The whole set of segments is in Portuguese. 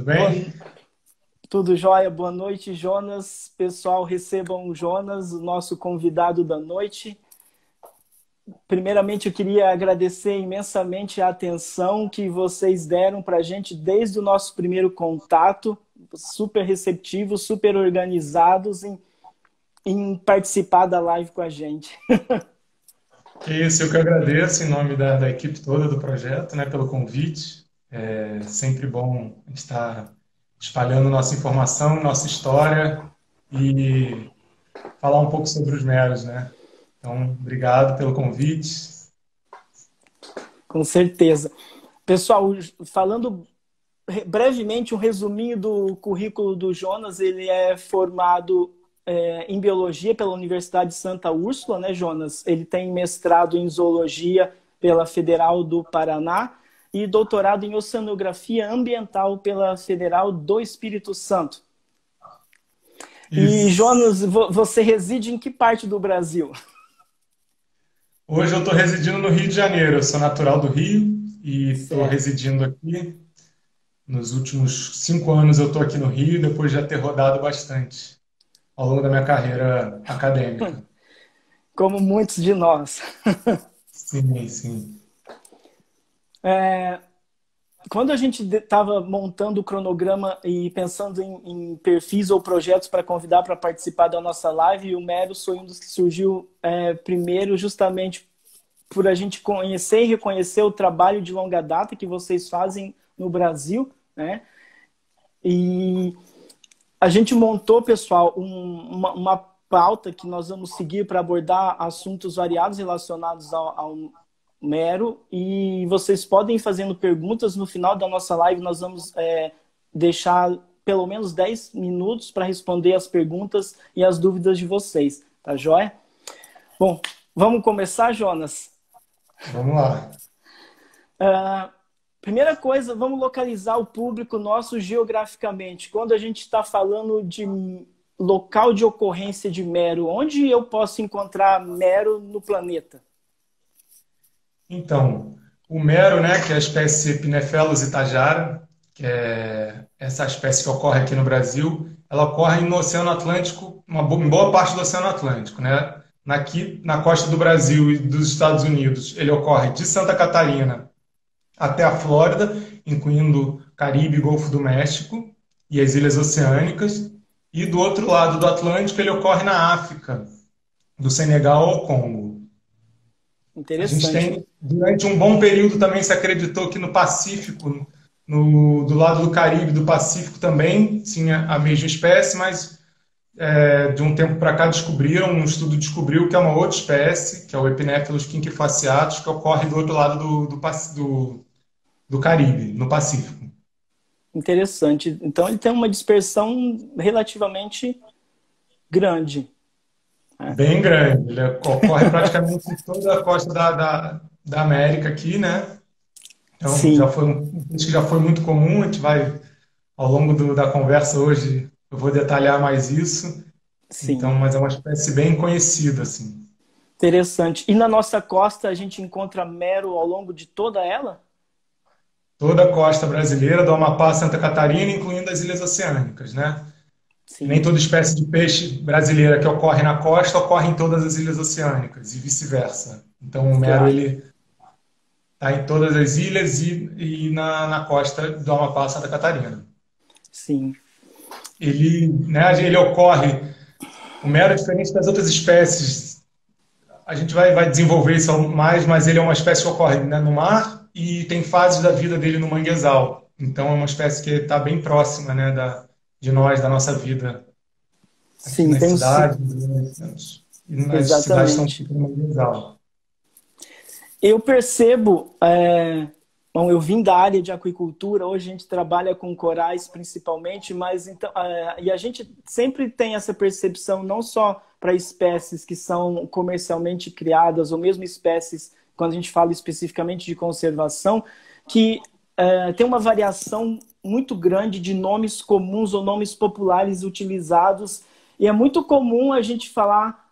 Tudo Boa, bem? tudo jóia? Boa noite, Jonas. Pessoal, recebam o Jonas, o nosso convidado da noite. Primeiramente, eu queria agradecer imensamente a atenção que vocês deram para a gente desde o nosso primeiro contato, super receptivos, super organizados em participar da live com a gente. Que isso, eu que agradeço em nome da equipe toda do projeto, né, pelo convite. É sempre bom estar espalhando nossa informação, nossa história e falar um pouco sobre os meros, né? Então, obrigado pelo convite. Com certeza. Pessoal, falando brevemente um resuminho do currículo do Jonas. Ele é formado em biologia pela Universidade de Santa Úrsula, né, Jonas? Ele tem mestrado em zoologia pela Federal do Paraná e doutorado em oceanografia ambiental pela Federal do Espírito Santo. E Isso. Jonas, você reside em que parte do Brasil? Hoje eu estou residindo no Rio de Janeiro. Eu sou natural do Rio e estou Certo. residindo aqui. Nos últimos 5 anos eu estou aqui no Rio, depois de já ter rodado bastante ao longo da minha carreira acadêmica. Como muitos de nós. Sim, sim. Quando a gente estava montando o cronograma e pensando em perfis ou projetos para convidar para participar da nossa live, o Meros foi um dos que surgiu primeiro, justamente por a gente conhecer e reconhecer o trabalho de longa data que vocês fazem no Brasil, né? E a gente montou, pessoal, uma pauta que nós vamos seguir para abordar assuntos variados relacionados ao Mero, e vocês podem ir fazendo perguntas. No final da nossa live nós vamos deixar pelo menos 10 minutos para responder as perguntas e as dúvidas de vocês, tá joia? Bom, vamos começar, Jonas? Vamos lá. Primeira coisa, vamos localizar o público nosso geograficamente. Quando a gente está falando de local de ocorrência de mero, onde eu posso encontrar mero no planeta? Então, o mero, né, que é a espécie Pinephelus itajara, que é essa espécie que ocorre aqui no Brasil, ela ocorre no Oceano Atlântico, em boa parte do Oceano Atlântico, né? Aqui na costa do Brasil e dos Estados Unidos, ele ocorre de Santa Catarina até a Flórida, incluindo Caribe e Golfo do México e as ilhas oceânicas. E do outro lado do Atlântico, ele ocorre na África, do Senegal ao Congo. A gente Interessante. tem, durante um bom período, também se acreditou que no Pacífico, do lado do Caribe, do Pacífico também tinha a mesma espécie, mas de um tempo para cá descobriram, um estudo descobriu que é uma outra espécie, que é o Epinephelus quinquefasciatus, que ocorre do outro lado do Caribe, no Pacífico. Interessante. Então ele tem uma dispersão relativamente grande, né? Bem grande. Ele ocorre praticamente em toda a costa da América aqui, né? Então, Sim, isso já foi muito comum. A gente vai, ao longo da conversa hoje, eu vou detalhar mais isso. Então, sim. mas é uma espécie bem conhecida, assim. Interessante. E na nossa costa a gente encontra mero ao longo de toda ela? Toda a costa brasileira, do Amapá a Santa Catarina, incluindo as ilhas oceânicas, né? Nem Sim, toda espécie de peixe brasileira que ocorre na costa ocorre em todas as ilhas oceânicas e vice-versa. Então, o mero claro. ele está em todas as ilhas e na costa do Amapá, Santa Catarina. Sim, Ele ocorre, o mero é diferente das outras espécies. A gente vai desenvolver isso mais, mas ele é uma espécie que ocorre, né, no mar e tem fases da vida dele no manguezal. Então, é uma espécie que está bem próxima, né, de nós, da nossa vida aqui sim, nas tem cidades, e nas cidades estão exatamente. ficando no manguezal. Eu percebo, bom, eu vim da área de aquicultura, hoje a gente trabalha com corais principalmente, mas então, e a gente sempre tem essa percepção não só para espécies que são comercialmente criadas, ou mesmo espécies, quando a gente fala especificamente de conservação, que tem uma variação muito grande de nomes comuns ou nomes populares utilizados, e é muito comum a gente falar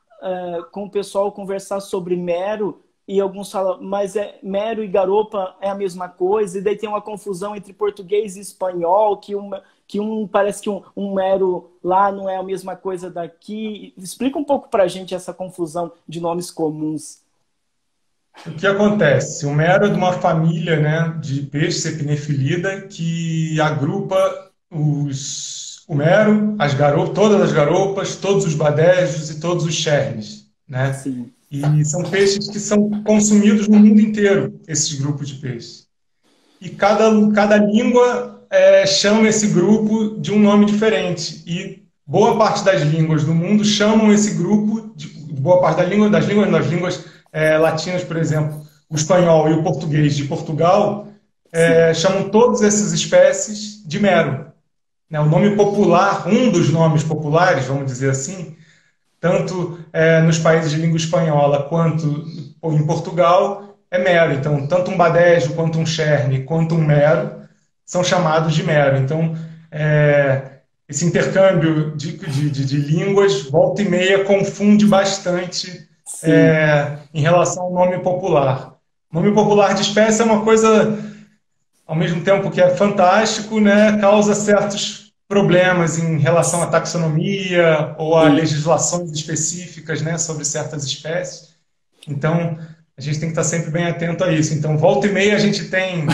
com o pessoal, conversar sobre mero, e alguns falam, mas mero e garopa é a mesma coisa, e daí tem uma confusão entre português e espanhol, que um parece que um mero lá não é a mesma coisa daqui. Explica um pouco para a gente essa confusão de nomes comuns. O que acontece? O mero é de uma família, né, de peixes epinefilida que agrupa o mero, todas as garopas, todos os badejos e todos os chernes, né? Sim, E são peixes que são consumidos no mundo inteiro, esses grupos de peixes. E cada língua chama esse grupo de um nome diferente. E boa parte das línguas do mundo chamam esse grupo, boa parte das línguas latinas, por exemplo, o espanhol e o português de Portugal, chamam todas essas espécies de mero. Né? O nome popular, um dos nomes populares, vamos dizer assim, tanto nos países de língua espanhola quanto em Portugal, é mero. Então, tanto um badejo, quanto um cherne, quanto um mero, são chamados de mero. Então, esse intercâmbio de línguas, volta e meia, confunde bastante em relação ao nome popular. O nome popular de espécie é uma coisa, ao mesmo tempo que é fantástico, né, causa certos problemas em relação à taxonomia ou a legislações específicas, né, sobre certas espécies. Então, a gente tem que estar sempre bem atento a isso. Então, volta e meia a gente tem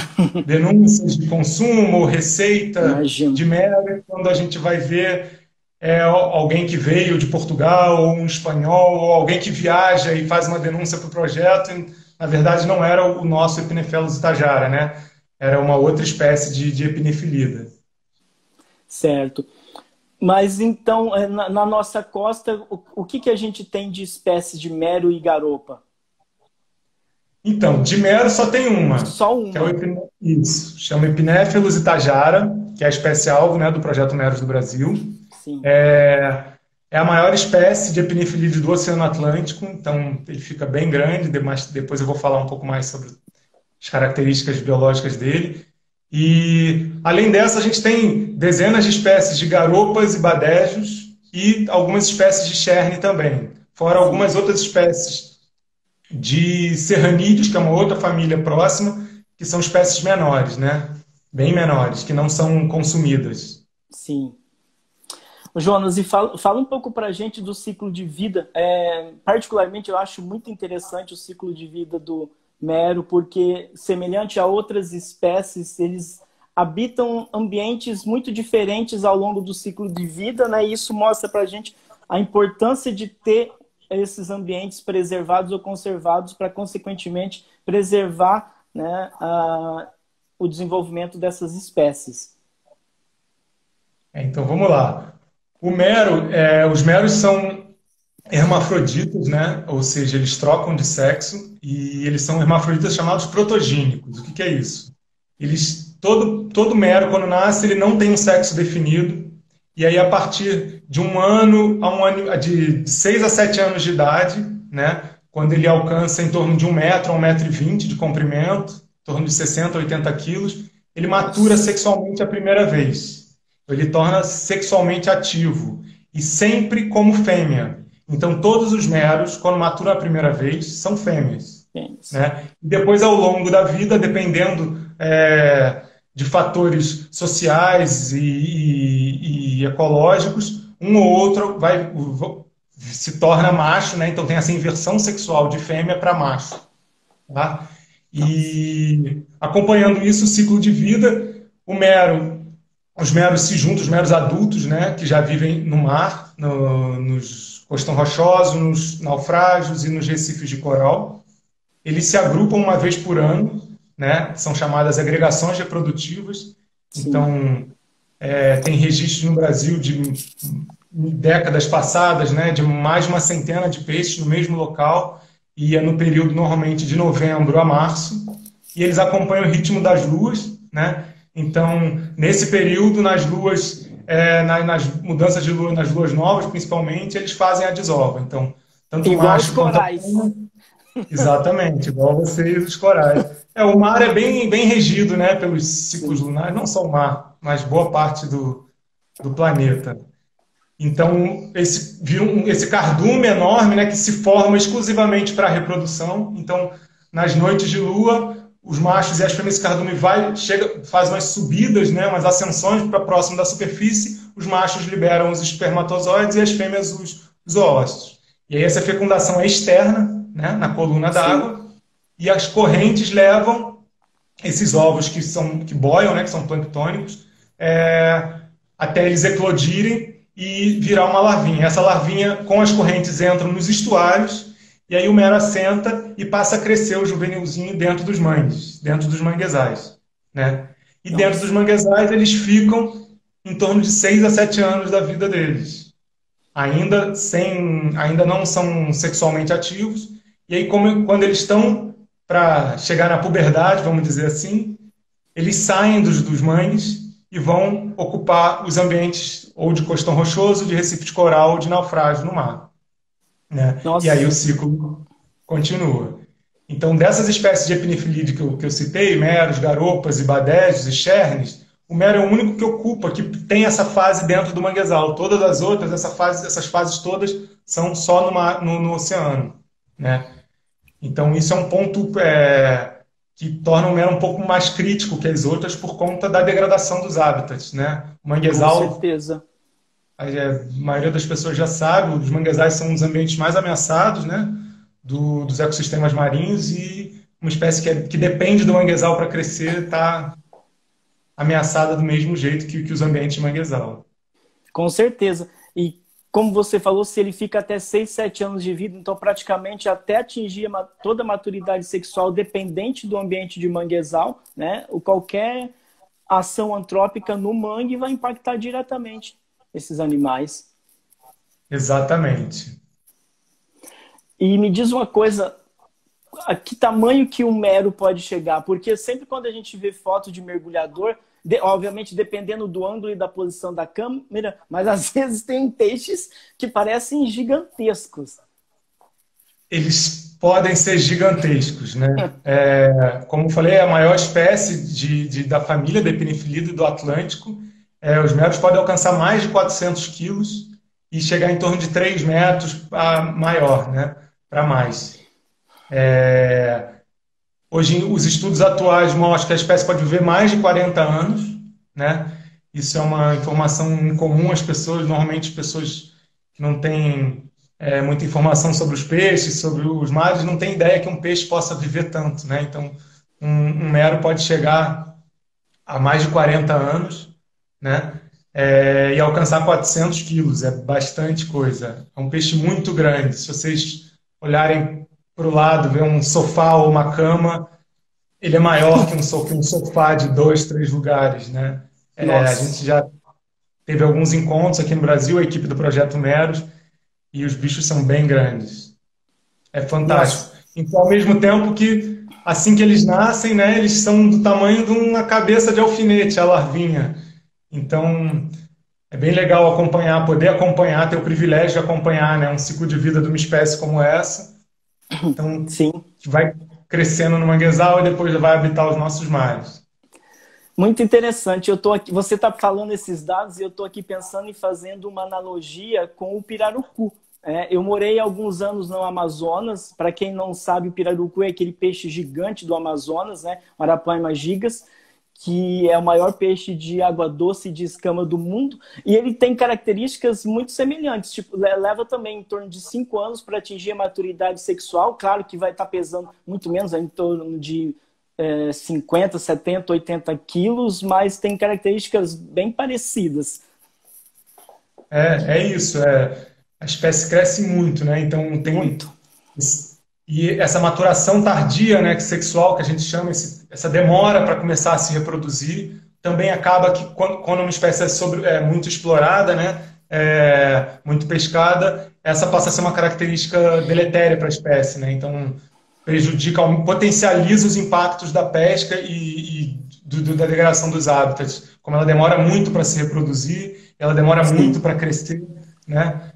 denúncias de consumo, receita de mero, quando a gente vai ver alguém que veio de Portugal, ou um espanhol, ou alguém que viaja e faz uma denúncia para o projeto, e, na verdade não era o nosso Epinephelus tajara, né? Era uma outra espécie de epinefilida. Certo. Mas então, na nossa costa, o que a gente tem de espécies de mero e garopa? Então, de mero só tem uma. Só uma. Que é isso, chama Epinephelus itajara, que é a espécie-alvo, né, do Projeto Meros do Brasil. Sim. É a maior espécie de epinefilide do Oceano Atlântico, então ele fica bem grande, depois eu vou falar um pouco mais sobre as características biológicas dele. E, além dessa, a gente tem dezenas de espécies de garopas e badejos e algumas espécies de cherne também, fora algumas outras espécies de serranídeos, que é uma outra família próxima, que são espécies menores, né? Bem menores, que não são consumidas. Sim. Jonas, e fala um pouco para a gente do ciclo de vida. Particularmente, eu acho muito interessante o ciclo de vida do mero, porque, semelhante a outras espécies, eles habitam ambientes muito diferentes ao longo do ciclo de vida, né? E isso mostra para a gente a importância de ter esses ambientes preservados ou conservados para, consequentemente, preservar, né, o desenvolvimento dessas espécies. Então, vamos lá. Os meros são hermafroditas, né? Ou seja, eles trocam de sexo e eles são hermafroditas chamados protogênicos. O que é isso? Todo mero, quando nasce, ele não tem um sexo definido. E aí, a partir de de 6 a 7 anos de idade, né? Quando ele alcança em torno de 1 metro a 1,20 m de comprimento, em torno de 60 a 80 quilos, ele matura sexualmente a primeira vez. Ele torna sexualmente ativo, e sempre como fêmea. Então, todos os meros, quando maturam a primeira vez, são fêmeas. Né? E depois, ao longo da vida, dependendo de fatores sociais e ecológicos, um ou outro se torna macho, né? Então tem essa inversão sexual de fêmea para macho. Tá? E acompanhando isso, o ciclo de vida, os meros se juntam, os meros adultos, né, que já vivem no mar, nos costão rochosos, nos naufrágios e nos recifes de coral. Eles se agrupam uma vez por ano, né, são chamadas agregações reprodutivas. Sim. Então, tem registros no Brasil de décadas passadas, né, de mais de uma centena de peixes no mesmo local, e é no período normalmente de novembro a março, e eles acompanham o ritmo das luas, né? Então, nesse período, nas luas, nas mudanças de lua, nas luas novas, principalmente, eles fazem a desova. Então, tanto igual macho os corais. Exatamente, igual vocês, os corais. O mar é bem regido, né, pelos ciclos lunares, não só o mar, mas boa parte do planeta. Então, esse cardume enorme, né, que se forma exclusivamente para a reprodução. Então, nas noites de lua, os machos e as fêmeas, esse cardume faz umas subidas, né, umas ascensões para próximo da superfície. Os machos liberam os espermatozoides e as fêmeas os oócitos. E aí essa fecundação é externa, né, na coluna Sim. d'água, e as correntes levam esses ovos que boiam, né, que são planctônicos, até eles eclodirem e virar uma larvinha. Essa larvinha, com as correntes, entram nos estuários, e aí o mero assenta e passa a crescer o juvenilzinho dentro dos mangues, dentro dos manguezais, né? E dentro dos Nossa. manguezais eles ficam em torno de 6 a 7 anos da vida deles. Ainda não são sexualmente ativos, e aí quando eles estão para chegar na puberdade, vamos dizer assim, eles saem dos mangues e vão ocupar os ambientes ou de costão rochoso, de recife de coral ou de naufrágio no mar, né? E aí o Nossa. ciclo continua. Então, dessas espécies de epinifilide que eu citei, meros, garopas, ibadés e chernes, o mero é o único que ocupa, que tem essa fase dentro do manguezal. Todas as outras, essas fases todas, são só no oceano, né? Então, isso é um ponto que torna o mero um pouco mais crítico que as outras por conta da degradação dos hábitats, né? O Com manguezal, certeza. a maioria das pessoas já sabe, os manguezais são um dos ambientes mais ameaçados, né? Dos ecossistemas marinhos, e uma espécie que depende do manguezal para crescer está ameaçada do mesmo jeito que os ambientes de manguezal. Com certeza. E como você falou, se ele fica até 6, 7 anos de vida, então praticamente até atingir toda a maturidade sexual dependente do ambiente de manguezal, né? Qualquer ação antrópica no mangue vai impactar diretamente esses animais. Exatamente. E me diz uma coisa, a que tamanho que um mero pode chegar? Porque sempre quando a gente vê foto de mergulhador, obviamente dependendo do ângulo e da posição da câmera, mas às vezes tem peixes que parecem gigantescos. Eles podem ser gigantescos, né? Como eu falei, é a maior espécie da família da epinifilida do Atlântico. Os meros podem alcançar mais de 400 quilos e chegar em torno de 3 metros a maior, né? Para mais. Hoje, os estudos atuais mostram que a espécie pode viver mais de 40 anos, né? Isso é uma informação incomum às pessoas. Normalmente, as pessoas que não têm muita informação sobre os peixes, sobre os mares, não têm ideia que um peixe possa viver tanto, né? Então, um mero pode chegar a mais de 40 anos, né? E alcançar 400 quilos, é bastante coisa. É um peixe muito grande. Se vocês olharem para o lado, ver um sofá ou uma cama, ele é maior que um sofá de 2, 3 lugares, né? A gente Nossa, já teve alguns encontros aqui no Brasil, a equipe do Projeto Meros, e os bichos são bem grandes. É nossa, fantástico. Então, ao mesmo tempo que, assim que eles nascem, né, eles são do tamanho de uma cabeça de alfinete, a larvinha. Então, é bem legal poder acompanhar, ter o privilégio de acompanhar, né, um ciclo de vida de uma espécie como essa. Então, sim. que vai crescendo no manguezal e depois vai habitar os nossos mares. Muito interessante. Eu tô aqui, você está falando esses dados e eu estou aqui pensando e fazendo uma analogia com o pirarucu. Eu morei alguns anos no Amazonas. Para quem não sabe, o pirarucu é aquele peixe gigante do Amazonas, né? Arapaima gigas, que é o maior peixe de água doce e de escama do mundo. E ele tem características muito semelhantes. Tipo, leva também em torno de 5 anos para atingir a maturidade sexual. Claro que vai estar pesando muito menos, em torno de 50, 70, 80 quilos, mas tem características bem parecidas. É isso. A espécie cresce muito, né? Então Muito. e essa maturação tardia, né, sexual, que a gente chama, essa demora para começar a se reproduzir, também acaba que quando uma espécie é muito explorada, né, muito pescada, essa passa a ser uma característica deletéria para a espécie, né? Então prejudica, potencializa os impactos da pesca e da degradação dos hábitats. Como ela demora muito para se reproduzir, ela demora muito Sim, para crescer, né?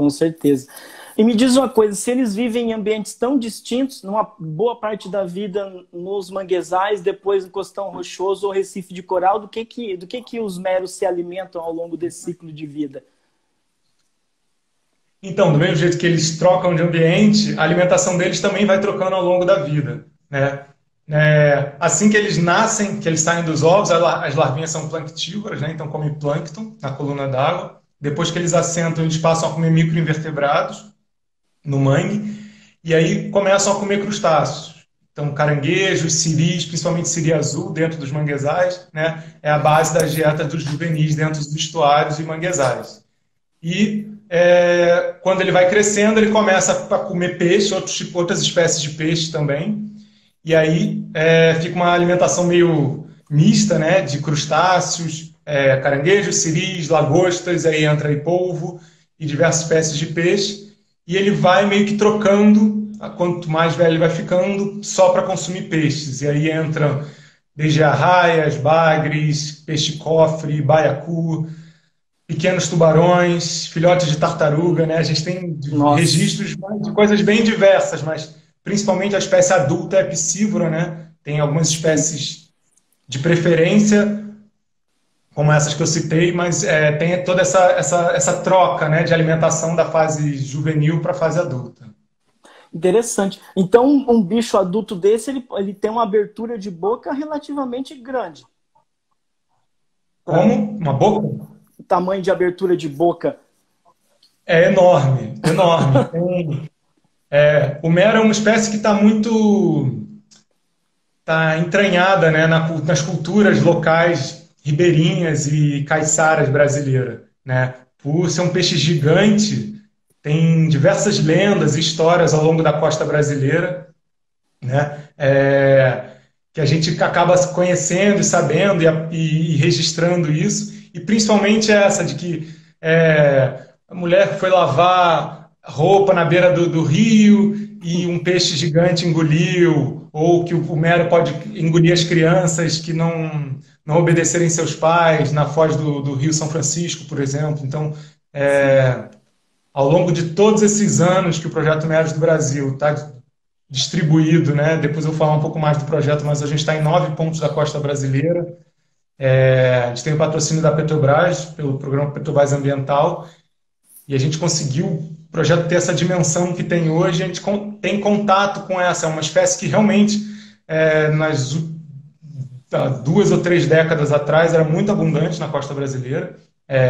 com certeza. E me diz uma coisa, se eles vivem em ambientes tão distintos, numa boa parte da vida nos manguezais, depois no costão rochoso ou recife de coral, do que os meros se alimentam ao longo desse ciclo de vida? Então, do mesmo jeito que eles trocam de ambiente, a alimentação deles também vai trocando ao longo da vida, né? Assim que eles nascem, que eles saem dos ovos, as larvinhas são planctívoras, né? Então comem plâncton na coluna d'água. Depois que eles assentam, eles passam a comer microinvertebrados no mangue, e aí começam a comer crustáceos. Então, caranguejos, siris, principalmente siri azul, dentro dos manguezais, né? É a base das dietas dos juvenis dentro dos estuários e manguezais. E quando ele vai crescendo, ele começa a comer peixe, outras espécies de peixe também. E aí fica uma alimentação meio mista, né? De crustáceos, caranguejos, siris, lagostas, aí entra aí polvo e diversas espécies de peixe. E ele vai meio que trocando, quanto mais velho ele vai ficando, só para consumir peixes. E aí entram desde arraias, bagres, peixe-cofre, baiacu, pequenos tubarões, filhotes de tartaruga, né? A gente tem Nossa. registros de coisas bem diversas, mas principalmente a espécie adulta é piscívora, né? Tem algumas Sim. espécies de preferência, como essas que eu citei, mas tem toda essa troca, né, de alimentação da fase juvenil para a fase adulta. Interessante. Então, um bicho adulto desse, ele tem uma abertura de boca relativamente grande. Para Como? Uma boca? o tamanho de abertura de boca. É enorme, enorme. O mero é uma espécie que está muito entranhada, né, nas culturas locais ribeirinhas e caiçaras brasileiras, né? Por ser um peixe gigante, tem diversas lendas e histórias ao longo da costa brasileira, né? Que a gente acaba conhecendo e sabendo e registrando isso, e principalmente essa de que a mulher foi lavar roupa na beira do rio e um peixe gigante engoliu, ou que o mero pode engolir as crianças que não obedecerem seus pais na foz do Rio São Francisco, por exemplo. Então, Sim. ao longo de todos esses anos que o Projeto Meros do Brasil está distribuído, né? Depois eu vou falar um pouco mais do projeto, mas a gente está em 9 pontos da costa brasileira. A gente tem o patrocínio da Petrobras, pelo programa Petrobras Ambiental, e a gente conseguiu o projeto ter essa dimensão que tem hoje. A gente tem contato com essa, é uma espécie que realmente, nas 2 ou 3 décadas atrás, era muito abundante na costa brasileira,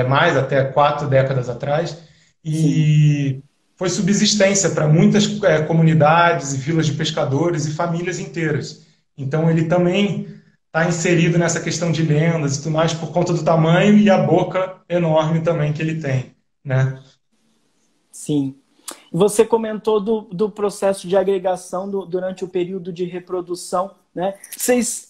mais até 4 décadas atrás, Sim. e foi subsistência para muitas comunidades e vilas de pescadores e famílias inteiras. Então ele também está inserido nessa questão de lendas e tudo mais por conta do tamanho e a boca enorme também que ele tem, né? Sim. Você comentou do processo de agregação durante o período de reprodução, né? Vocês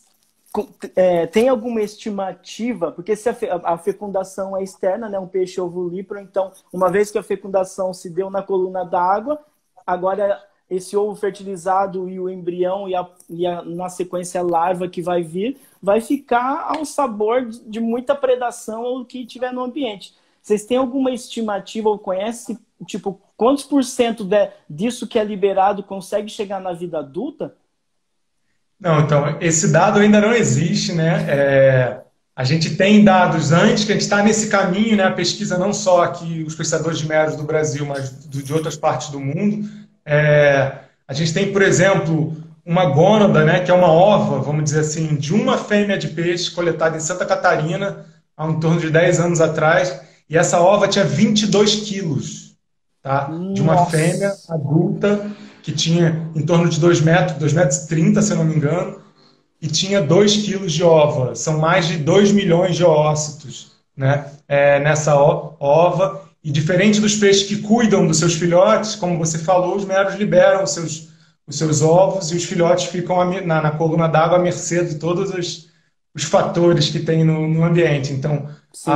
têm alguma estimativa? Porque se a fecundação é externa, né? Um peixe ovuvíparo, então, uma vez que a fecundação se deu na coluna d'água, agora esse ovo fertilizado e o embrião na sequência a larva que vai vir, vai ficar ao sabor de muita predação ou que tiver no ambiente. Vocês têm alguma estimativa ou conhecem, tipo, quantos por cento disso que é liberado consegue chegar na vida adulta? Não, então, esse dado ainda não existe, né? A gente tem dados antes, que a gente está nesse caminho, né? A pesquisa não só aqui, os pesquisadores de meros do Brasil, mas de outras partes do mundo. A gente tem, por exemplo, uma gônada, né? Que é uma ova, vamos dizer assim, de uma fêmea de peixe coletada em Santa Catarina, há em torno de 10 anos atrás, e essa ova tinha 22 quilos, tá? De uma fêmea Nossa! adulta, que tinha em torno de 2 metros e 30, se eu não me engano, e tinha 2 quilos de ova. São mais de 2 milhões de oócitos, né? Nessa ova. E diferente dos peixes que cuidam dos seus filhotes, como você falou, os meros liberam os seus ovos e os filhotes ficam na coluna d'água à mercê de todos os fatores que tem no ambiente. Então, Sim,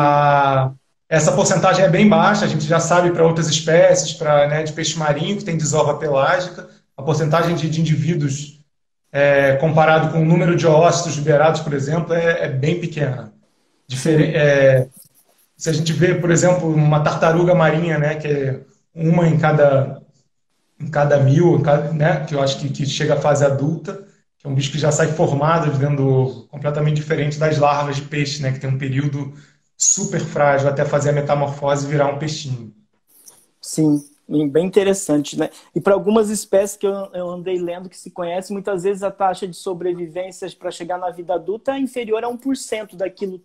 essa porcentagem é bem baixa, a gente já sabe para outras espécies, né, de peixe marinho que tem desova pelágica, a porcentagem de indivíduos comparado com o número de oócitos liberados, por exemplo, é bem pequena. sim, Se a gente vê, por exemplo, uma tartaruga marinha, né, que é uma em cada mil, né, que eu acho que chega à fase adulta, que é um bicho que já sai formado de dentro do ovo, completamente diferente das larvas de peixe, né, que tem um período super frágil até fazer a metamorfose e virar um peixinho. Sim, bem interessante, né? E para algumas espécies que eu andei lendo que se conhece, muitas vezes a taxa de sobrevivência para chegar na vida adulta é inferior a 1% daquilo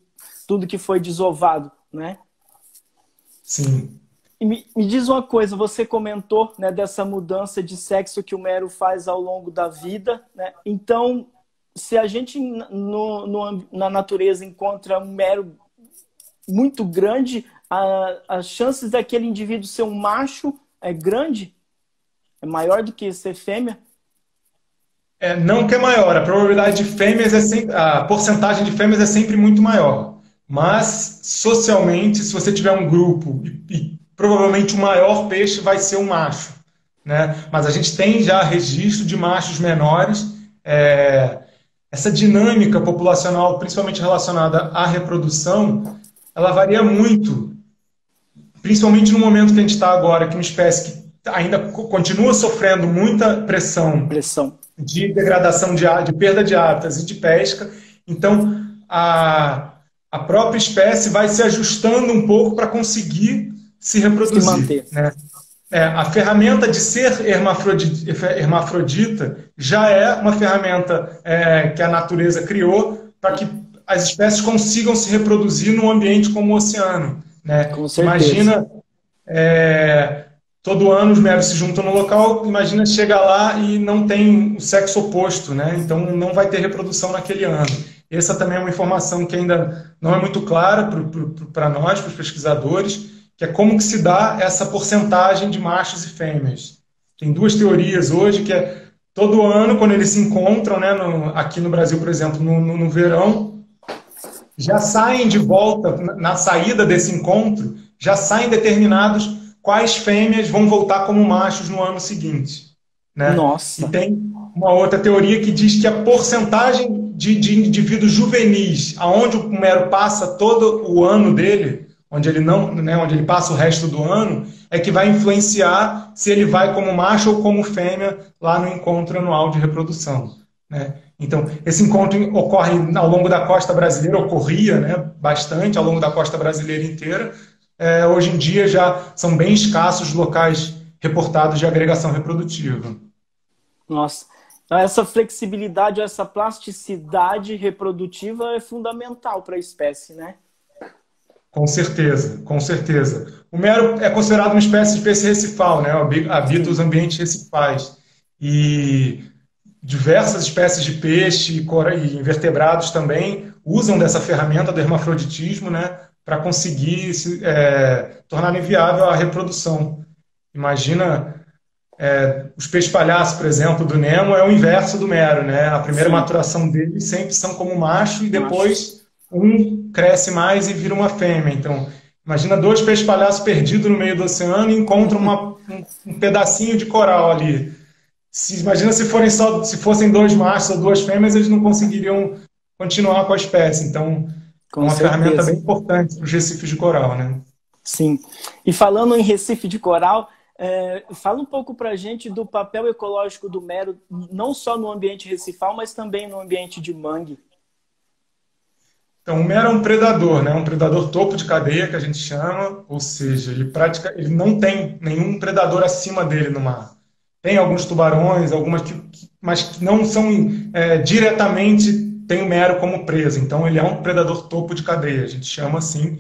tudo que foi desovado, né? Sim. E me diz uma coisa, você comentou, né, dessa mudança de sexo que o mero faz ao longo da vida, né? Então, se a gente na natureza encontra um mero muito grande, as chances daquele indivíduo ser um macho é grande? É maior do que ser fêmea? Não que é maior, a probabilidade de fêmeas é sempre, a porcentagem de fêmeas é sempre muito maior. Mas, socialmente, se você tiver um grupo, e provavelmente o maior peixe vai ser um macho, né? Mas a gente tem já registro de machos menores. Essa dinâmica populacional, principalmente relacionada à reprodução, ela varia muito, principalmente no momento que a gente está agora, que é uma espécie que ainda continua sofrendo muita pressão Pressão. de degradação de perda de hábitats e de pesca. Então, a própria espécie vai se ajustando um pouco para conseguir se Se reproduzir, manter. né? A ferramenta de ser hermafrodita já é uma ferramenta que a natureza criou para que as espécies consigam se reproduzir num ambiente como o oceano, né? Com certeza. Imagina, todo ano os meros se juntam no local, imagina chegar lá e não tem o sexo oposto, né? Então não vai ter reprodução naquele ano. Essa também é uma informação que ainda não é muito clara para nós, para os pesquisadores, que é como que se dá essa porcentagem de machos e fêmeas. Tem duas teorias hoje, que é todo ano, quando eles se encontram, né, aqui no Brasil, por exemplo, no verão, já saem de volta, na saída desse encontro, já saem determinados quais fêmeas vão voltar como machos no ano seguinte, né? E Nossa. tem uma outra teoria que diz que a porcentagem de indivíduos juvenis, aonde o mero passa todo o ano dele, onde ele não, né, onde ele passa o resto do ano, é que vai influenciar se ele vai como macho ou como fêmea lá no encontro anual de reprodução, né? Então, esse encontro ocorre ao longo da costa brasileira, ocorria, né, bastante ao longo da costa brasileira inteira. Hoje em dia já são bem escassos os locais reportados de agregação reprodutiva. Nossa. Então, essa flexibilidade, essa plasticidade reprodutiva é fundamental para a espécie, né? Com certeza, com certeza. O mero é considerado uma espécie de peixe recifal, né? Habita os Sim. ambientes recifais. E diversas espécies de peixe e invertebrados também usam dessa ferramenta do hermafroditismo, né, para conseguir tornar inviável a reprodução. Imagina, os peixes-palhaço, por exemplo, do Nemo, é o inverso do mero, né? A primeira Sim. maturação deles sempre são como macho e Machos. depois um cresce mais e vira uma fêmea. Então, imagina dois peixes-palhaços perdidos no meio do oceano e encontram um pedacinho de coral ali. Imagina se fossem dois machos ou duas fêmeas, eles não conseguiriam continuar com a espécie. Então, é Com uma ferramenta bem certeza. importante para os recifes de coral, né? Sim. E falando em Recife de Coral, fala um pouco para a gente do papel ecológico do mero, não só no ambiente recifal, mas também no ambiente de mangue. Então, o mero é um predador, né? Um predador topo de cadeia, que a gente chama, ou seja, ele não tem nenhum predador acima dele no mar. Tem alguns tubarões, mas que não são diretamente, tem o mero como presa. Então, ele é um predador topo de cadeia, a gente chama assim.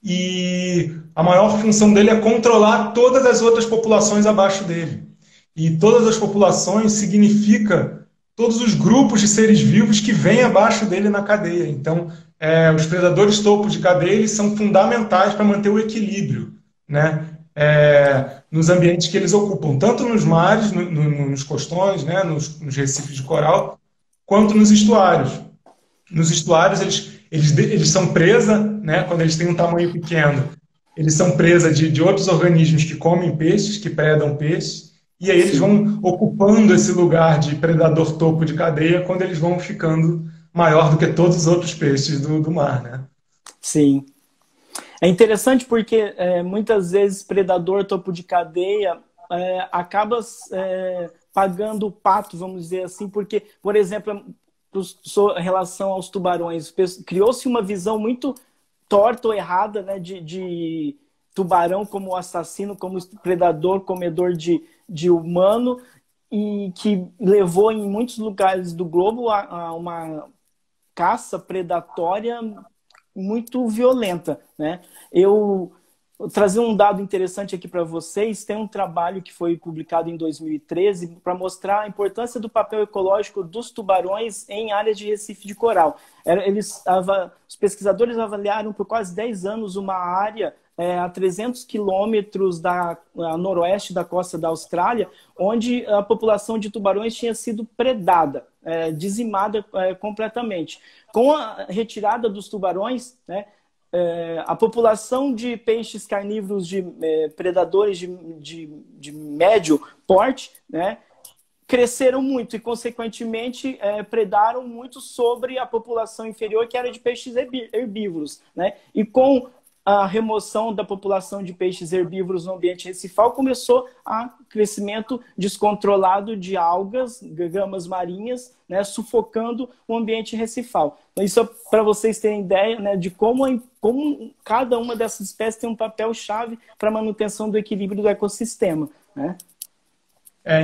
E a maior função dele é controlar todas as outras populações abaixo dele. E todas as populações significa todos os grupos de seres vivos que vêm abaixo dele na cadeia. Então, os predadores topo de cadeia eles são fundamentais para manter o equilíbrio, né? Nos ambientes que eles ocupam, tanto nos mares, nos costões, né? Nos recifes de coral, quanto nos estuários. Nos estuários, eles são presa, né? Quando eles têm um tamanho pequeno, eles são presa de outros organismos que comem peixes, que predam peixes, e aí eles Sim. vão ocupando esse lugar de predador topo de cadeia quando eles vão ficando maior do que todos os outros peixes do mar, né? Sim. É interessante porque muitas vezes predador topo de cadeia acaba pagando o pato, vamos dizer assim, porque, por exemplo, em relação aos tubarões, criou-se uma visão muito torta ou errada, né, de tubarão como assassino, como predador, comedor de humano, e que levou em muitos lugares do globo a uma caça predatória muito violenta, né? Eu vou trazer um dado interessante aqui para vocês. Tem um trabalho que foi publicado em 2013 para mostrar a importância do papel ecológico dos tubarões em áreas de recife de coral. Os pesquisadores avaliaram por quase 10 anos uma área a 300 quilômetros a noroeste da costa da Austrália, onde a população de tubarões tinha sido predada, dizimada completamente. Com a retirada dos tubarões, né, a população de peixes carnívoros, de predadores de médio porte, né, cresceram muito e, consequentemente, predaram muito sobre a população inferior, que era de peixes herbívoros, né? E com a remoção da população de peixes herbívoros no ambiente recifal, começou a crescimento descontrolado de algas, gamas marinhas, né, sufocando o ambiente recifal. Então, isso é para vocês terem ideia, né, de como cada uma dessas espécies tem um papel-chave para a manutenção do equilíbrio do ecossistema, né?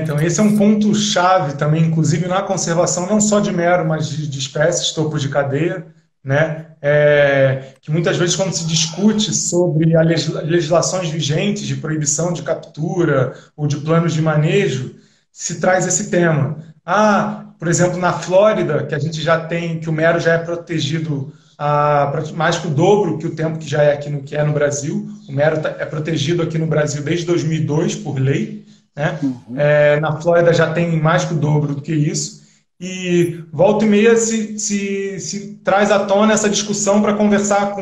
Então, esse é um ponto-chave também, inclusive na conservação, não só de mero, mas de espécies, topos de cadeia, né? Que muitas vezes, quando se discute sobre as legislações vigentes de proibição de captura ou de planos de manejo, se traz esse tema. Por exemplo, na Flórida, que a gente já tem, que o mero já é protegido mais que o dobro que o tempo que já é aqui que é no Brasil. O mero é protegido aqui no Brasil desde 2002 por lei, né? Na Flórida já tem mais que o dobro do que isso. E volta e meia se traz à tona essa discussão para conversar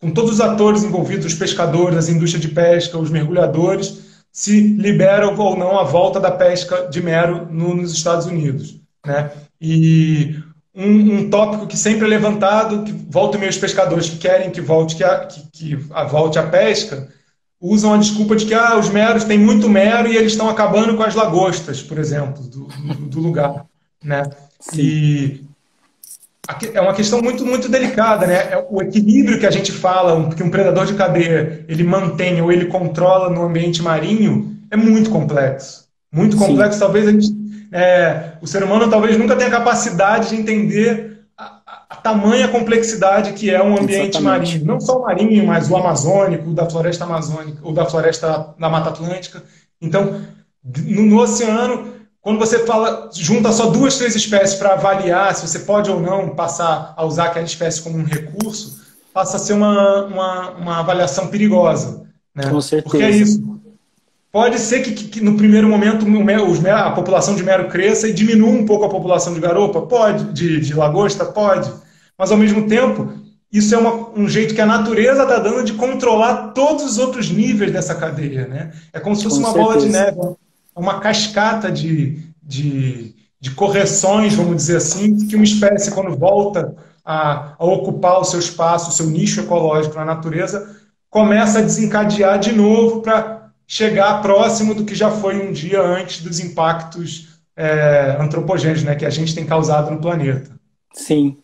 com todos os atores envolvidos, os pescadores, a indústria de pesca, os mergulhadores, se liberam ou não a volta da pesca de mero nos Estados Unidos, né? E um tópico que sempre é levantado, que volta e meia os pescadores que querem que volte a pesca, usam a desculpa de que os meros têm muito mero e eles estão acabando com as lagostas, por exemplo, do lugar, né? E é uma questão muito, muito delicada, né? O equilíbrio que a gente fala, que um predador de cadeia ele mantém ou ele controla no ambiente marinho, é muito complexo. Muito complexo. Sim. Talvez o ser humano talvez nunca tenha capacidade de entender a tamanha complexidade que é um ambiente marinho. Não só o marinho, mas o amazônico, o da floresta amazônica, ou da floresta da Mata Atlântica. Então, no oceano, quando você junta só 2, 3 espécies para avaliar se você pode ou não passar a usar aquela espécie como um recurso, passa a ser uma avaliação perigosa, né? Com certeza. Porque é isso. Pode ser que no primeiro momento a população de mero cresça e diminua um pouco a população de garopa? Pode. De lagosta? Pode. Mas, ao mesmo tempo, isso é um jeito que a natureza está dando de controlar todos os outros níveis dessa cadeia, né? É como se fosse uma bola de neve, uma cascata de correções, vamos dizer assim, que uma espécie, quando volta a ocupar o seu espaço, o seu nicho ecológico na natureza, começa a desencadear de novo para chegar próximo do que já foi um dia antes dos impactos antropogênicos, né, que a gente tem causado no planeta. Sim.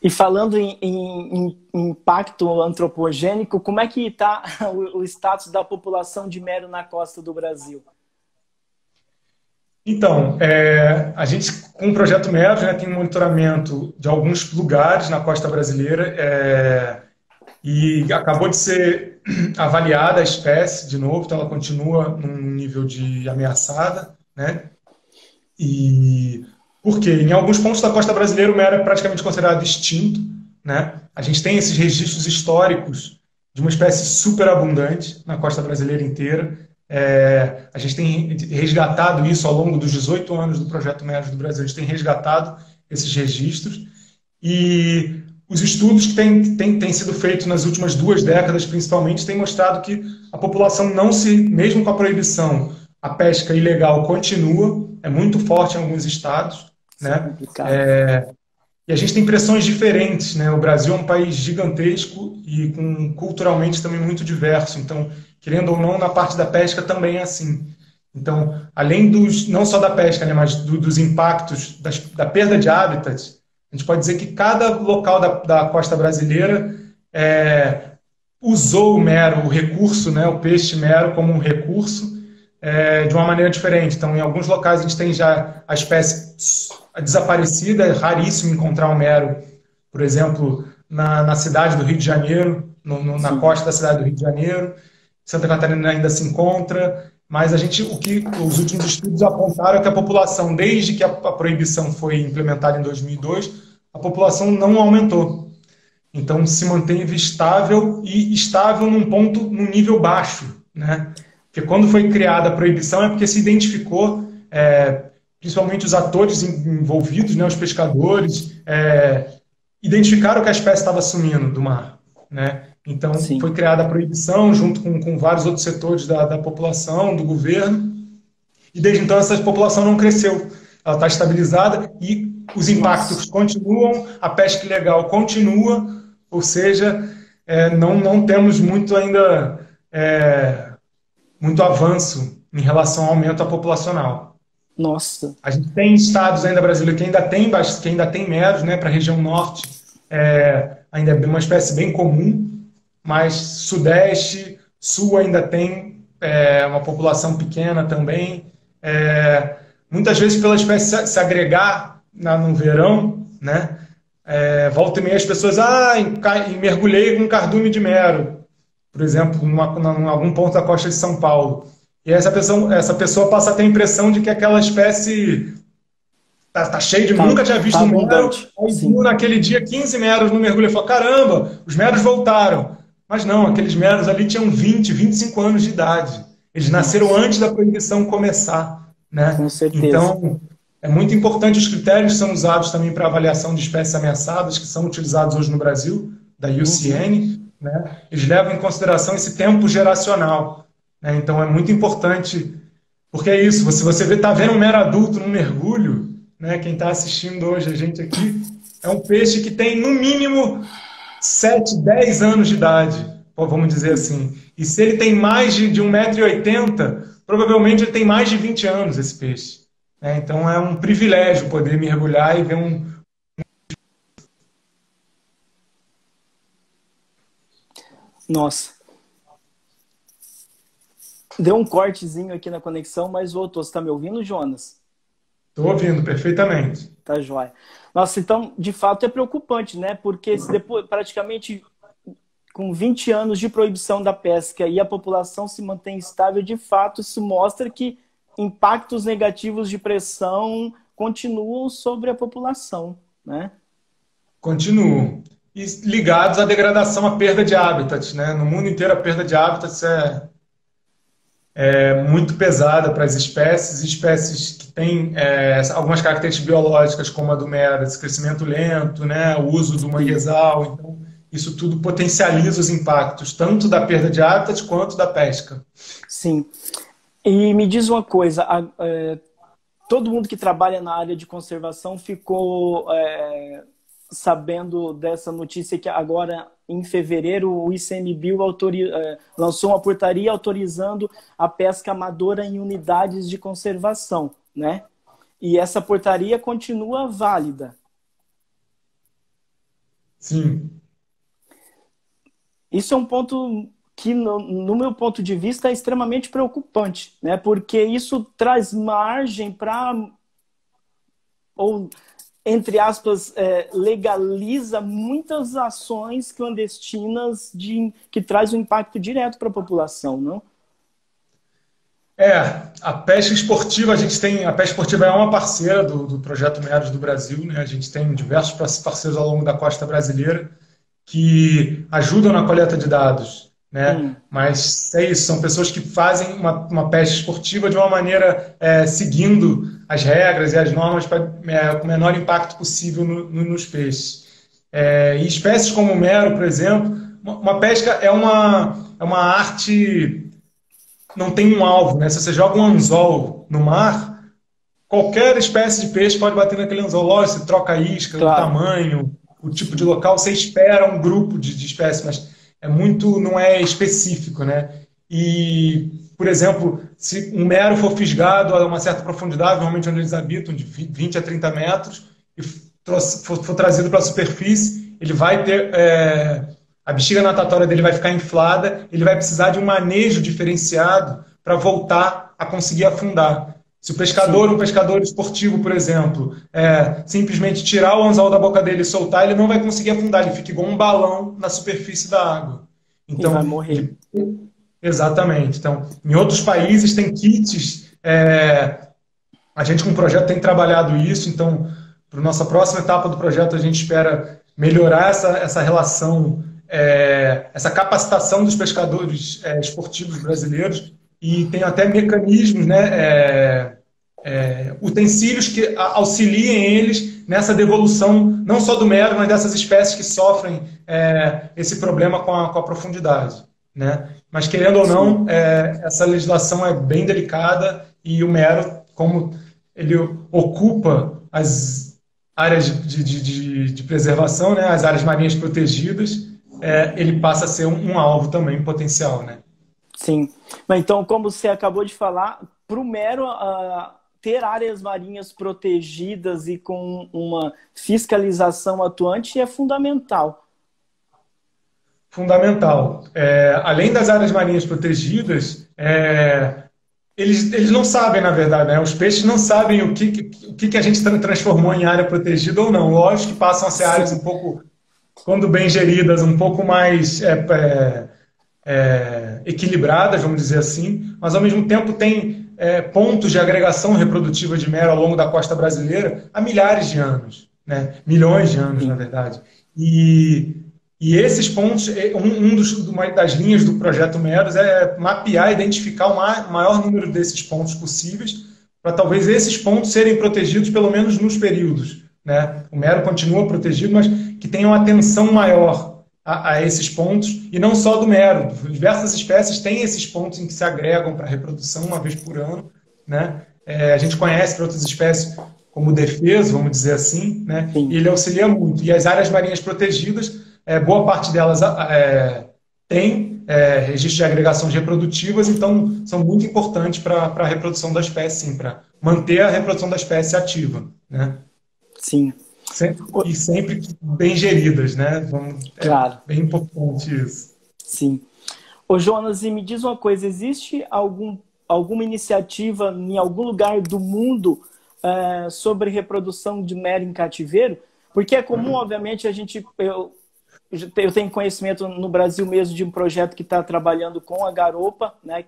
E falando em impacto antropogênico, como é que está o status da população de mero na costa do Brasil? Então, a gente, com o Projeto Mero, né, tem um monitoramento de alguns lugares na costa brasileira e acabou de ser avaliada a espécie de novo, então ela continua num nível de ameaçada, né? E por quê? Em alguns pontos da costa brasileira o mero é praticamente considerado extinto, né? A gente tem esses registros históricos de uma espécie super abundante na costa brasileira inteira. A gente tem resgatado isso ao longo dos 18 anos do Projeto Mero do Brasil, a gente tem resgatado esses registros e os estudos que têm sido feitos nas últimas 2 décadas, principalmente, têm mostrado que a população mesmo com a proibição, a pesca ilegal continua, é muito forte em alguns estados, né? E a gente tem pressões diferentes, né? O Brasil é um país gigantesco e culturalmente também muito diverso. Então, querendo ou não, na parte da pesca também é assim. Então, além não só da pesca, né, mas dos impactos da perda de habitats, a gente pode dizer que cada local da costa brasileira usou o recurso, né, o peixe mero como um recurso de uma maneira diferente. Então, em alguns locais a gente tem já a espécie desaparecida, é raríssimo encontrar o mero, por exemplo, na cidade do Rio de Janeiro, na costa da cidade do Rio de Janeiro. Santa Catarina ainda se encontra, mas o que os últimos estudos apontaram é que a população, desde que a proibição foi implementada em 2002, a população não aumentou. Então se manteve estável e estável num nível baixo, né? Porque quando foi criada a proibição é porque se identificou, principalmente os atores envolvidos, né, os pescadores, identificaram que a espécie estava sumindo do mar, né? Então, Sim. foi criada a proibição junto com vários outros setores da população, do governo, e desde então essa população não cresceu. Ela está estabilizada e os impactos continuam, a pesca ilegal continua, ou seja, não temos muito ainda muito avanço em relação ao aumento populacional. Nossa. A gente tem estados ainda brasileiros que ainda tem meros, né, para a região norte, ainda é uma espécie bem comum, mas Sudeste, Sul ainda tem uma população pequena também. Muitas vezes pela espécie se agregar no verão, né? Volta e meia as pessoas, mergulhei com cardume de mero, por exemplo, em algum ponto da costa de São Paulo. E essa pessoa passa a ter a impressão de que aquela espécie tá cheio de... nunca tinha visto um mero. Naquele dia, 15 meros no mergulho. Eu falei, caramba, os meros voltaram. Mas não, aqueles meros ali tinham 20, 25 anos de idade. Eles nasceram antes da proibição começar, né? Com certeza. Então, é muito importante os critérios que são usados também para avaliação de espécies ameaçadas, que são utilizados hoje no Brasil, da IUCN, né? Eles levam em consideração esse tempo geracional, né? Então, é muito importante, porque é isso, se você está vendo um mero adulto no mergulho, né? Quem está assistindo hoje, a gente aqui, é um peixe que tem, no mínimo, 7, 10 anos de idade, vamos dizer assim. E se ele tem mais de 1,80 m, provavelmente ele tem mais de 20 anos, esse peixe. Então é um privilégio poder mergulhar e ver um... Nossa. Deu um cortezinho aqui na conexão, mas voltou. Você está me ouvindo, Jonas? Estou ouvindo perfeitamente. Tá jóia. Nossa, então, de fato, é preocupante, né? Porque se depois, praticamente com 20 anos de proibição da pesca e a população se mantém estável, de fato, isso mostra que impactos negativos de pressão continuam sobre a população, né? Continuam. E ligados à degradação, à perda de hábitats, né? No mundo inteiro, a perda de hábitats é muito pesada para as espécies que têm algumas características biológicas, como a do mero, esse crescimento lento, né? O uso do manguezal. Então, isso tudo potencializa os impactos, tanto da perda de hábitats quanto da pesca. Sim. E me diz uma coisa, todo mundo que trabalha na área de conservação ficou sabendo dessa notícia que agora, em fevereiro, o ICMBio lançou uma portaria autorizando a pesca amadora em unidades de conservação, né? E essa portaria continua válida. Sim. Isso é um ponto que, no meu ponto de vista, é extremamente preocupante, né? Porque isso traz margem para, ou, entre aspas, legaliza muitas ações clandestinas que traz um impacto direto para a população, não? A pesca esportiva, a pesca esportiva é uma parceira do Projeto Meros do Brasil, né? A gente tem diversos parceiros ao longo da costa brasileira que ajudam na coleta de dados, né? Mas é isso, são pessoas que fazem uma pesca esportiva de uma maneira seguindo as regras e as normas com o menor impacto possível nos peixes. E espécies como o mero, por exemplo, uma pesca é uma arte, não tem um alvo, né? Se você joga um anzol no mar, qualquer espécie de peixe pode bater naquele anzol. Lógico, você troca a isca, o Claro. tamanho, o tipo de local, você espera um grupo de espécies, mas não é específico, né? E, por exemplo, se um mero for fisgado a uma certa profundidade, normalmente onde eles habitam, de 20 a 30 metros, e for trazido para a superfície, ele vai ter... a bexiga natatória dele vai ficar inflada, ele vai precisar de um manejo diferenciado para voltar a conseguir afundar. Se o pescador, Sim. um pescador esportivo, por exemplo, simplesmente tirar o anzol da boca dele e soltar, ele não vai conseguir afundar, ele fica igual um balão na superfície da água. E vai Então, morrer. exatamente. Então, em outros países tem kits, a gente com o projeto tem trabalhado isso, então, para a nossa próxima etapa do projeto, a gente espera melhorar essa relação, essa capacitação dos pescadores esportivos brasileiros, e tem até mecanismos, né, utensílios que auxiliem eles nessa devolução, não só do mero, mas dessas espécies que sofrem esse problema com a profundidade, né? Mas, querendo ou não, essa legislação é bem delicada e o mero, como ele ocupa as áreas de preservação, né, as áreas marinhas protegidas, ele passa a ser um alvo também potencial, né? Sim. Mas então, como você acabou de falar, para o mero ter áreas marinhas protegidas e com uma fiscalização atuante é fundamental. Fundamental. Além das áreas marinhas protegidas, eles não sabem, na verdade, né? Os peixes não sabem o que a gente transformou em área protegida ou não. Lógico que passam a ser áreas um pouco, quando bem geridas, um pouco mais equilibradas, vamos dizer assim, mas ao mesmo tempo tem pontos de agregação reprodutiva de mero ao longo da costa brasileira há milhares de anos, né? Milhões de anos, na verdade. E esses pontos, uma das linhas do projeto Meros é mapear, identificar o maior número desses pontos possíveis, para talvez esses pontos serem protegidos pelo menos nos períodos, né? O mero continua protegido, mas que tenha uma atenção maior a esses pontos, e não só do mero. Diversas espécies têm esses pontos em que se agregam para reprodução uma vez por ano, né? A gente conhece para outras espécies como defeso, vamos dizer assim, né? E ele auxilia muito. E as áreas marinhas protegidas, boa parte delas tem registro de agregações reprodutivas, então são muito importantes para a reprodução da espécie, sim, para manter a reprodução da espécie ativa, né? Sim. E sempre bem geridas, né? Claro. Bem importante isso. Sim. Ô Jonas, e me diz uma coisa, existe alguma iniciativa em algum lugar do mundo sobre reprodução de mero em cativeiro? Porque é comum, obviamente, eu tenho conhecimento no Brasil mesmo de um projeto que está trabalhando com a garopa, né,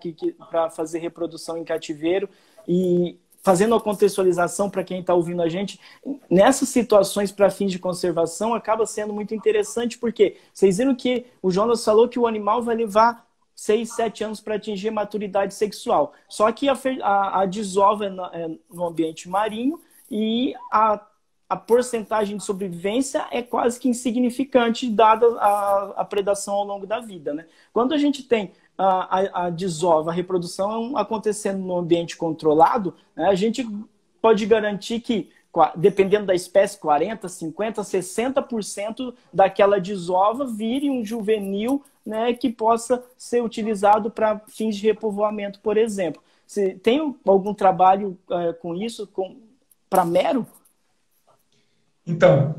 para fazer reprodução em cativeiro, e fazendo a contextualização para quem está ouvindo a gente, nessas situações para fins de conservação acaba sendo muito interessante, porque vocês viram que o Jonas falou que o animal vai levar 6, 7 anos para atingir a maturidade sexual. Só que a desova no ambiente marinho e a porcentagem de sobrevivência é quase que insignificante, dada a predação ao longo da vida, né? Quando a gente tem a desova, a reprodução acontecendo no ambiente controlado, né, a gente pode garantir que, dependendo da espécie, 40%, 50%, 60% daquela desova vire um juvenil, né, que possa ser utilizado para fins de repovoamento, por exemplo. Você tem algum trabalho com isso, para mero? Então,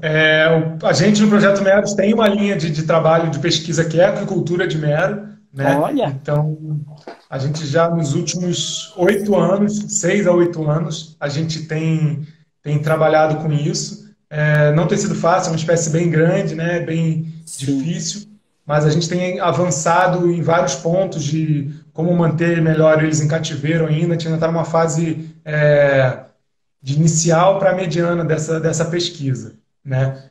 a gente no Projeto Meros tem uma linha de trabalho de pesquisa que é a aquicultura de mero, né? Olha! Então, a gente já nos últimos 8 anos, 6 a 8 anos, a gente tem trabalhado com isso. Não tem sido fácil, é uma espécie bem grande, né? Bem difícil, mas a gente tem avançado em vários pontos de como manter melhor eles em cativeiro ainda. A gente ainda está numa fase de inicial para mediana dessa pesquisa, né?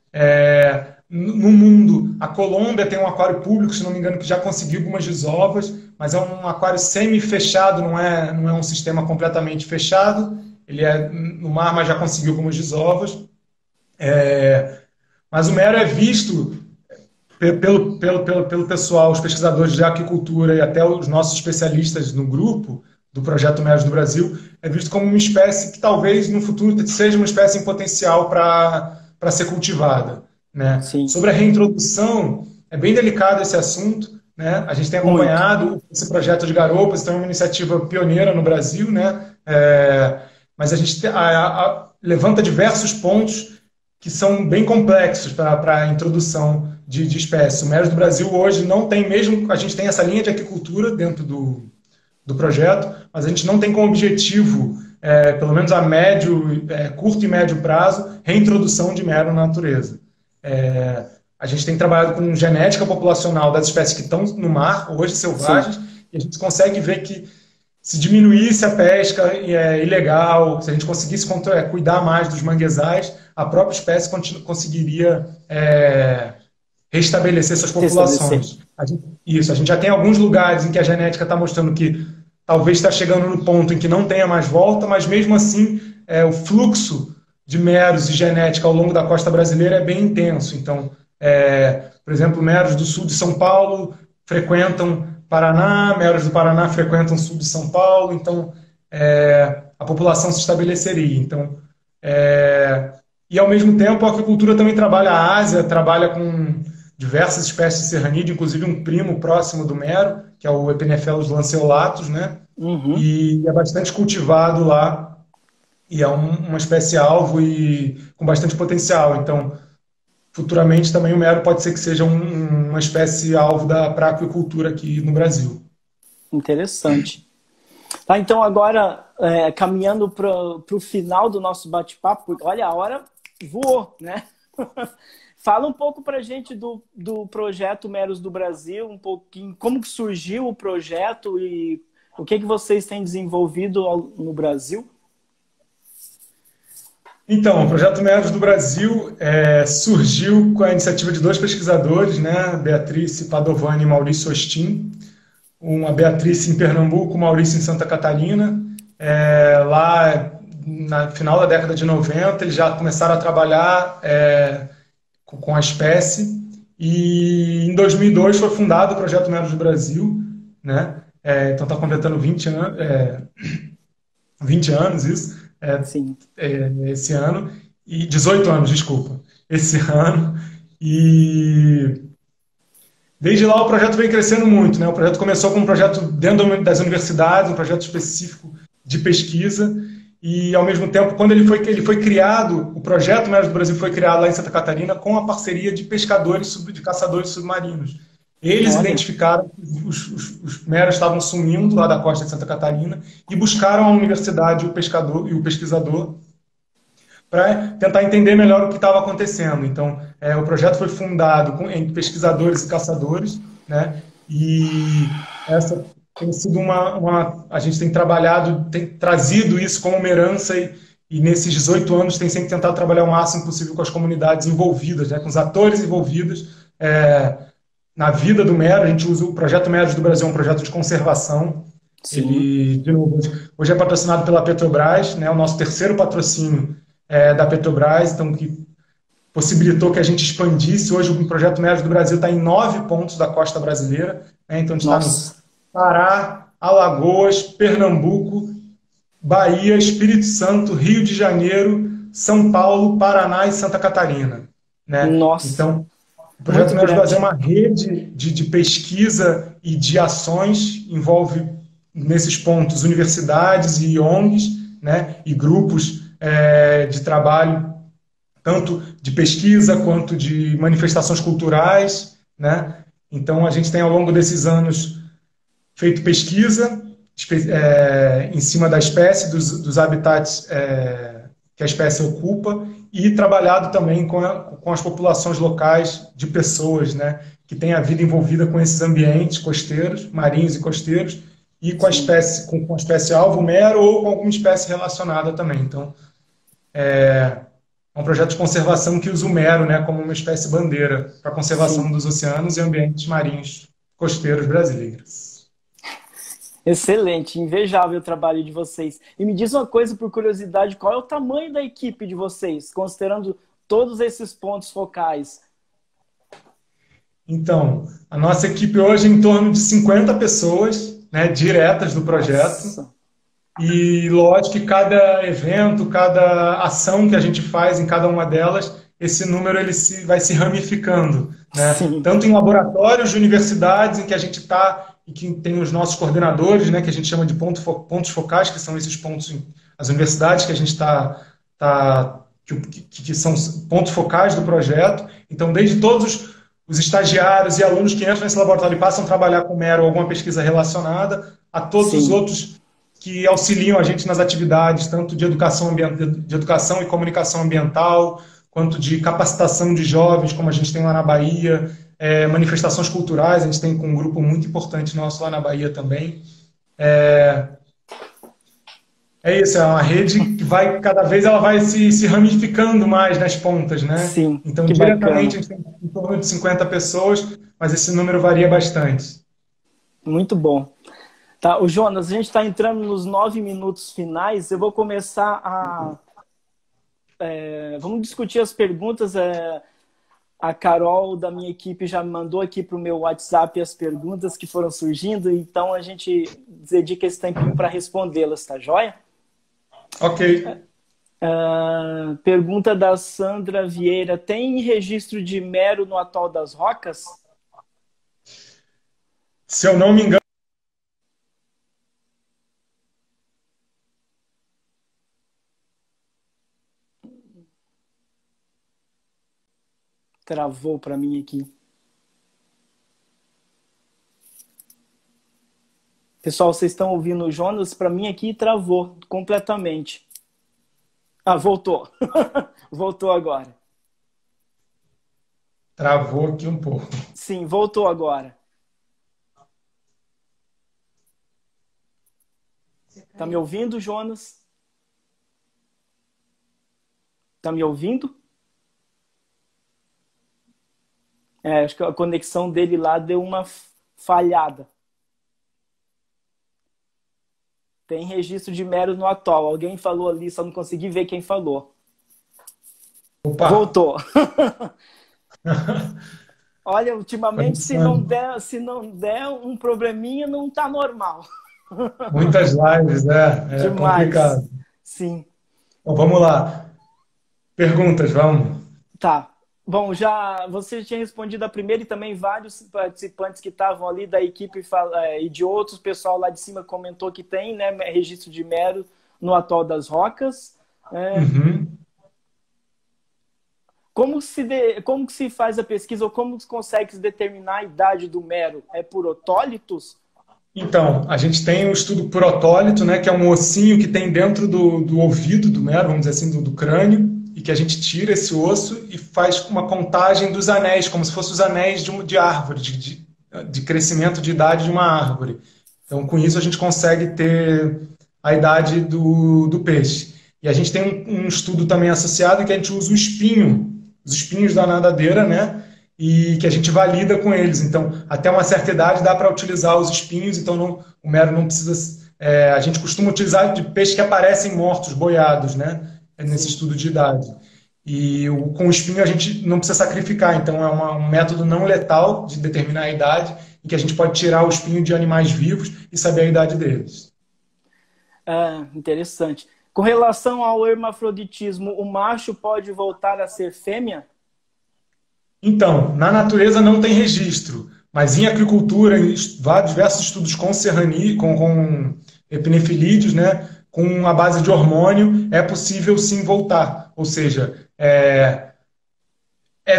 No mundo, a Colômbia tem um aquário público, se não me engano, que já conseguiu algumas desovas, mas é um aquário semi-fechado, não é um sistema completamente fechado. Ele é no mar, mas já conseguiu algumas desovas. Mas o mero é visto pelo pessoal, os pesquisadores de aquicultura e até os nossos especialistas no grupo, do projeto Meros do Brasil, é visto como uma espécie que talvez no futuro seja uma espécie em potencial para ser cultivada, né? Sim, Sobre a reintrodução, é bem delicado esse assunto, né? A gente tem muito. acompanhado esse projeto de garopas, então é uma iniciativa pioneira no Brasil, né? Mas a gente levanta diversos pontos que são bem complexos para a introdução de espécies. O Meros do Brasil hoje não tem, mesmo a gente tem essa linha de aquicultura dentro do projeto, mas a gente não tem como objetivo, pelo menos a médio, curto e médio prazo, reintrodução de mero na natureza. A gente tem trabalhado com genética populacional das espécies que estão no mar, hoje Sim, selvagens, e a gente consegue ver que se diminuísse a pesca ilegal, se a gente conseguisse cuidar mais dos manguezais, a própria espécie conseguiria restabelecer suas restabelecer. populações. Isso, a gente já tem alguns lugares em que a genética está mostrando que talvez está chegando no ponto em que não tenha mais volta, mas mesmo assim o fluxo de meros e genética ao longo da costa brasileira é bem intenso. Então, por exemplo, meros do sul de São Paulo frequentam Paraná, meros do Paraná frequentam o sul de São Paulo, então a população se estabeleceria. Então, e ao mesmo tempo a aquicultura também trabalha a Ásia, trabalha com diversas espécies de serranídeo, inclusive um primo próximo do mero, que é o Epinephelus lanceolatus, né? Uhum. E é bastante cultivado lá, e é uma espécie alvo e com bastante potencial. Então, futuramente também o mero pode ser que seja uma espécie alvo para a aquicultura aqui no Brasil. Interessante. Tá, então agora, caminhando para o final do nosso bate-papo, porque olha, a hora voou, né? Fala um pouco para a gente do projeto Meros do Brasil, um pouquinho, como que surgiu o projeto e o que vocês têm desenvolvido no Brasil? Então, o Projeto Meros do Brasil surgiu com a iniciativa de dois pesquisadores, né, Beatriz Padovani e Maurício Ostin, uma Beatriz em Pernambuco, Maurício em Santa Catarina. Lá, no final da década de 90, eles já começaram a trabalhar com a espécie, e em 2002 foi fundado o Projeto Meros do Brasil, né? Então está completando 20 anos isso, Sim. esse ano, e 18 anos, desculpa, esse ano, e desde lá o projeto vem crescendo muito, né? O projeto começou como um projeto dentro das universidades, um projeto específico de pesquisa, e ao mesmo tempo, quando ele foi criado, o projeto Meros do Brasil foi criado lá em Santa Catarina com a parceria de pescadores, de caçadores submarinos. Eles Olha, identificaram que os meros estavam sumindo lá da costa de Santa Catarina e buscaram a universidade e o pesquisador para tentar entender melhor o que estava acontecendo. Então, o projeto foi fundado entre pesquisadores e caçadores, né? E essa tem sido a gente tem trabalhado, tem trazido isso como uma herança e nesses 18 anos tem sempre tentado trabalhar o máximo possível com as comunidades envolvidas, né? Com os atores envolvidos na vida do mero. A gente usa o Projeto Meros do Brasil, é um projeto de conservação. sim. Ele, de novo, hoje é patrocinado pela Petrobras, né? O nosso terceiro patrocínio da Petrobras, então que possibilitou que a gente expandisse. Hoje o Projeto Meros do Brasil está em 9 pontos da costa brasileira, né? Então a gente está no Nossa, Pará, Alagoas, Pernambuco, Bahia, Espírito Santo, Rio de Janeiro, São Paulo, Paraná e Santa Catarina, né? nossa, Então, o Projeto muito Meros do Brasil é grande. uma rede de pesquisa e de ações, envolve nesses pontos universidades e ONGs, né? E grupos de trabalho, tanto de pesquisa quanto de manifestações culturais, né? Então, a gente tem ao longo desses anos feito pesquisa em cima da espécie, dos habitats que a espécie ocupa, e trabalhado também com as populações locais de pessoas, né, que têm a vida envolvida com esses ambientes costeiros, marinhos e costeiros, e com a Sim. espécie, com a espécie alvo mero ou com alguma espécie relacionada também. Então, é um projeto de conservação que usa o mero, né, como uma espécie bandeira para a conservação Sim. dos oceanos e ambientes marinhos costeiros brasileiros. Excelente, invejável o trabalho de vocês. E me diz uma coisa, por curiosidade, qual é o tamanho da equipe de vocês, considerando todos esses pontos focais? Então, a nossa equipe hoje é em torno de 50 pessoas, né, diretas do projeto. Nossa, E lógico que cada evento, cada ação que a gente faz em cada uma delas, esse número vai se ramificando, né? Sim, Tanto em laboratórios de universidades em que a gente está e que tem os nossos coordenadores, né, que a gente chama de pontos focais, que são esses pontos, as universidades que a gente que são pontos focais do projeto. Então, desde todos os estagiários e alunos que entram nesse laboratório e passam a trabalhar com Mero ou alguma pesquisa relacionada, a todos os sim. outros que auxiliam a gente nas atividades, tanto de educação e comunicação ambiental, quanto de capacitação de jovens, como a gente tem lá na Bahia, manifestações culturais, a gente tem com um grupo muito importante nosso lá na Bahia também. É isso, é uma rede que vai, cada vez ela vai se ramificando mais nas pontas, né? Sim, Então, que diretamente, bacana. a gente tem em torno de 50 pessoas, mas esse número varia bastante. Muito bom. Tá, o Jonas, a gente está entrando nos 9 minutos finais. Eu vou começar a. Vamos discutir as perguntas. A Carol da minha equipe já me mandou aqui para o meu WhatsApp as perguntas que foram surgindo, então a gente dedica esse tempinho para respondê-las, tá joia? Ok. Pergunta da Sandra Vieira: tem registro de mero no Atol das Rocas? Se eu não me engano, Travou para mim aqui. Pessoal, vocês estão ouvindo o Jonas? Para mim aqui travou completamente. Ah, voltou. Voltou agora. travou aqui um pouco. Sim, voltou agora. Tá me ouvindo, Jonas? Tá me ouvindo? Acho que a conexão dele lá deu uma falhada. Tem registro de mero no atol. Alguém falou ali, só não consegui ver quem falou. Opa! Voltou. Olha, ultimamente, Conexão. se não der um probleminha, não tá normal. Muitas lives, é Demais. complicado. Sim. Bom, vamos lá. Perguntas, vamos. Tá. Bom, já você tinha respondido a primeira e também vários participantes que estavam ali da equipe e de outros, pessoal lá de cima comentou que tem, né, registro de mero no Atol das Rocas. Uhum. Como que se faz a pesquisa ou como se consegue determinar a idade do mero? É por otólitos? Então, a gente tem o estudo por otólito, né, que é um ossinho que tem dentro do ouvido do mero, vamos dizer assim, do crânio, e que a gente tira esse osso e faz uma contagem dos anéis, como se fossem os anéis de árvore, de crescimento de idade de uma árvore. Então, com isso, a gente consegue ter a idade do peixe. E a gente tem um estudo também associado que a gente usa o espinho, os espinhos da nadadeira, né? E que a gente valida com eles. Então, até uma certa idade dá para utilizar os espinhos, então o mero não precisa. A gente costuma utilizar de peixes que aparecem mortos, boiados, né? Nesse Sim. estudo de idade. E com o espinho a gente não precisa sacrificar, então é um método não letal de determinar a idade, em que a gente pode tirar o espinho de animais vivos e saber a idade deles. Interessante. Com relação ao hermafroditismo, o macho pode voltar a ser fêmea? Então, na natureza não tem registro, mas em aquicultura, em diversos estudos com serrani, com epinefilídeos, né, com a base de hormônio, é possível sim voltar. Ou seja, é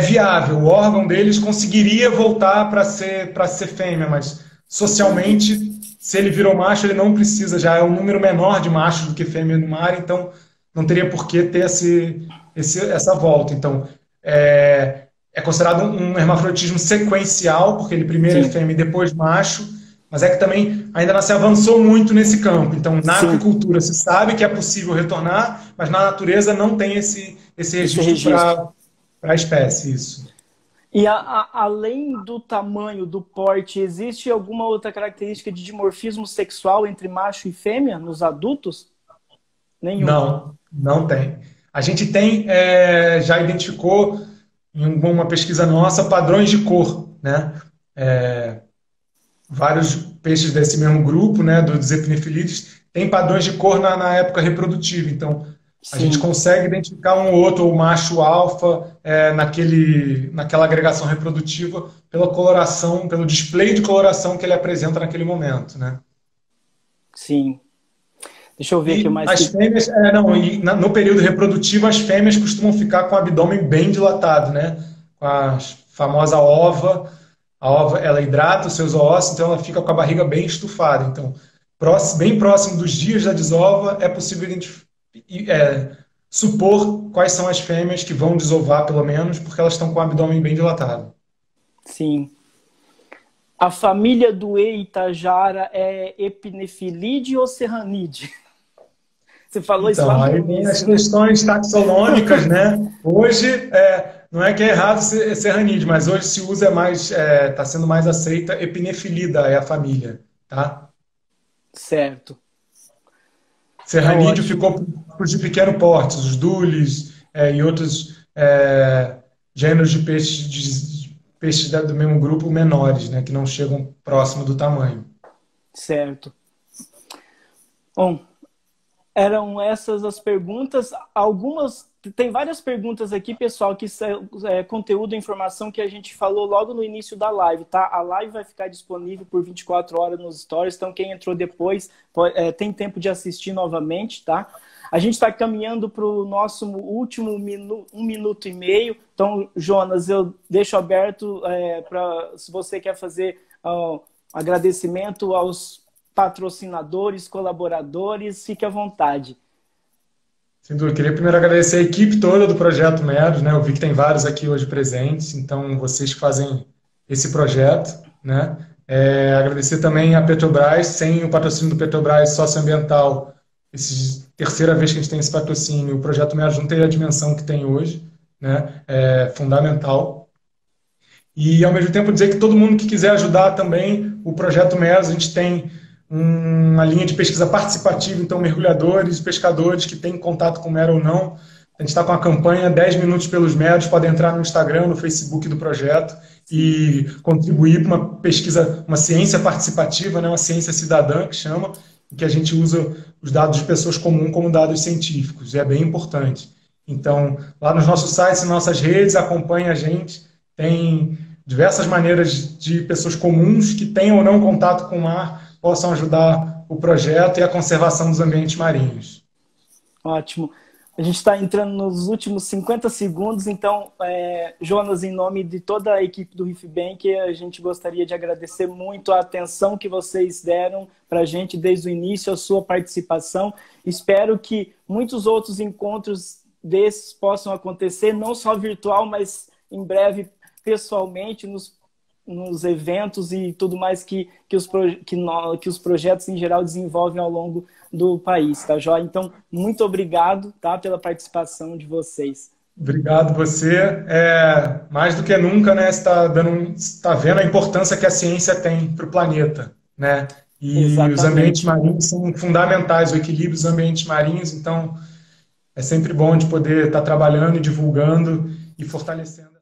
viável, o órgão deles conseguiria voltar para ser fêmea, mas socialmente, se ele virou macho, ele não precisa, já é um número menor de machos do que fêmea no mar, então não teria por que ter essa volta. Então, é considerado um hermafroditismo sequencial, porque ele primeiro é Sim, fêmea e depois macho, mas é que também ainda não se avançou muito nesse campo. Então, na sim, aquicultura se sabe que é possível retornar, mas na natureza não tem esse esse registro registro. para a espécie, isso. E além do tamanho, do porte, existe alguma outra característica de dimorfismo sexual entre macho e fêmea nos adultos? Nenhuma. Não, não tem. A gente tem, já identificou em uma pesquisa nossa padrões de cor, né? Vários peixes desse mesmo grupo, né, dos epinefilídeos, tem padrões de cor na época reprodutiva. Então, a gente Sim, consegue identificar um ou outro, o macho alfa, naquela agregação reprodutiva, pela coloração, pelo display de coloração que ele apresenta naquele momento, né? sim. Deixa eu ver aqui E mais as que. fêmeas, no período reprodutivo, as fêmeas costumam ficar com o abdômen bem dilatado, né? Com a famosa ova. A ova, ela hidrata os seus ossos, então ela fica com a barriga bem estufada. Então, bem próximo dos dias da desova, é possível supor quais são as fêmeas que vão desovar, pelo menos, porque elas estão com o abdômen bem dilatado. Sim. A família do E Itajara é Epinefilide ou Serranide? Você falou isso lá Então, no aí vem as início, né? questões taxonômicas, né? Hoje, não é que é errado ser serranídeo, mas hoje se usa mais, está sendo mais aceita epinefilida, é a família, tá? Certo. Tá Serranídeo ótimo. ficou para os de pequeno porte, os dules e outros gêneros de peixes, de peixes do mesmo grupo menores, né? Que não chegam próximo do tamanho. Certo. Bom, eram essas as perguntas. Algumas. Tem várias perguntas aqui, pessoal, que são conteúdo e informação que a gente falou logo no início da live, tá? A live vai ficar disponível por 24 horas nos stories, então quem entrou depois tem tempo de assistir novamente, tá? A gente está caminhando para o nosso último 1 minuto e meio. Então, Jonas, eu deixo aberto para se você quer fazer agradecimento aos patrocinadores, colaboradores, fique à vontade. Sem dúvida, queria primeiro agradecer a equipe toda do Projeto Meros, né? Eu vi que tem vários aqui hoje presentes, então vocês que fazem esse projeto, né? Agradecer também a Petrobras, sem o patrocínio do Petrobras socioambiental, terceira vez que a gente tem esse patrocínio, o Projeto Meros não teria a dimensão que tem hoje, né? É fundamental. E, ao mesmo tempo, dizer que todo mundo que quiser ajudar também o Projeto Meros, a gente tem uma linha de pesquisa participativa, então mergulhadores, pescadores que têm contato com mero ou não. A gente está com a campanha 10 minutos pelos meros, podem entrar no Instagram, no Facebook do projeto e contribuir para uma pesquisa, uma ciência participativa, né, uma ciência cidadã, que chama, em que a gente usa os dados de pessoas comuns como dados científicos, e é bem importante. Então, lá nos nossos sites e nossas redes, acompanhe a gente, tem diversas maneiras de pessoas comuns que tenham ou não contato com o mar possam ajudar o projeto e a conservação dos ambientes marinhos. Ótimo. A gente está entrando nos últimos 50 segundos, então, Jonas, em nome de toda a equipe do Reef Bank, a gente gostaria de agradecer muito a atenção que vocês deram para a gente desde o início, a sua participação. Espero que muitos outros encontros desses possam acontecer, não só virtual, mas em breve pessoalmente, nos eventos e tudo mais que os projetos em geral desenvolvem ao longo do país, tá, Jó? Então, muito obrigado, tá, pela participação de vocês. Obrigado você. Mais do que nunca, né, está vendo a importância que a ciência tem para o planeta, né? E os ambientes Exatamente. marinhos são fundamentais, o equilíbrio dos ambientes marinhos, então é sempre bom de poder estar trabalhando e divulgando e fortalecendo.